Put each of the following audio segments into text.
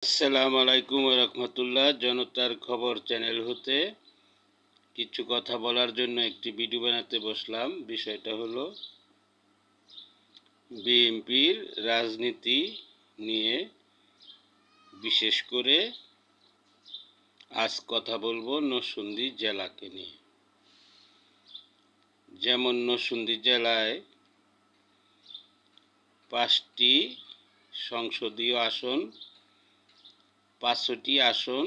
আসসালামু আলাইকুম রহমতুল্লাহ। জনতার খবর চ্যানেল হতে কিছু কথা বলার জন্য একটি ভিডিও বানাতে বসলাম। বিষয়টা হলো বিএনপির রাজনীতি নিয়ে। বিশেষ করে আজ কথা বলবো নরসিংদী জেলাকে নিয়ে। যেমন নরসিংদী জেলায় 5টি সংসদীয় আসন, 5টি আসন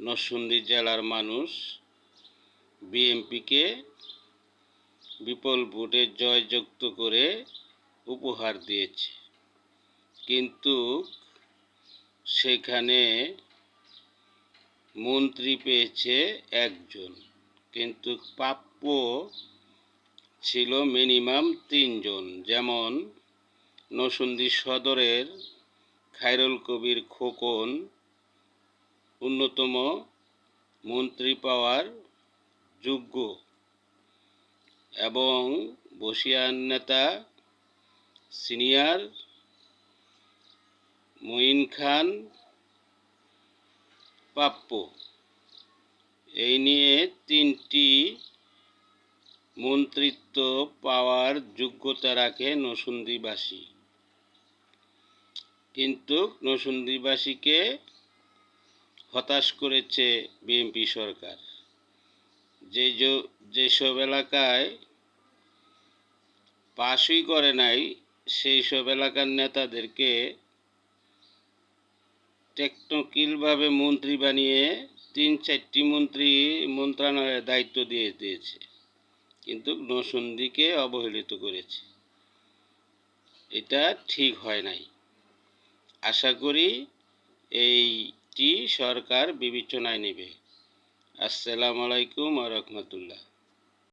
নরসিংদী জেলার মানুষ বিএনপিকে বিপুল ভোটে জয়যুক্ত করে উপহার দিয়েছে। কিন্তু সেখানে মন্ত্রী পেয়েছে একজন, কিন্তু প্রাপ্য ছিল মিনিমাম 3 জন। যেমন নরসিংদী সদরের খায়রুল কবির খোকন অন্যতম মন্ত্রী পাওয়ার যোগ্য, এবং বসিয়ান নেতা সিনিয়র মঈন খান প্রাপ্য। এই নিয়ে 3টি মন্ত্রিত্ব পাওয়ার যোগ্যতা রাখে নরসিংদীবাসী। কিন্তু নরসিংদীবাসীকে হতাশ করেছে বিএনপি সরকার। যেসব এলাকায় পাশই করে নাই, সেই সব এলাকার নেতাদেরকে টেকনিক্যালভাবে মন্ত্রী বানিয়ে 3-4টি মন্ত্রণালয়ের দায়িত্ব দিয়ে দিয়েছে, কিন্তু নরসিংদীকে অবহেলিত করেছে। এটা ঠিক হয় নাই। আশা করি এইটি সরকার বিবেচনায় নেবে। আসসালামু আলাইকুম ওয়া রাহমাতুল্লাহ।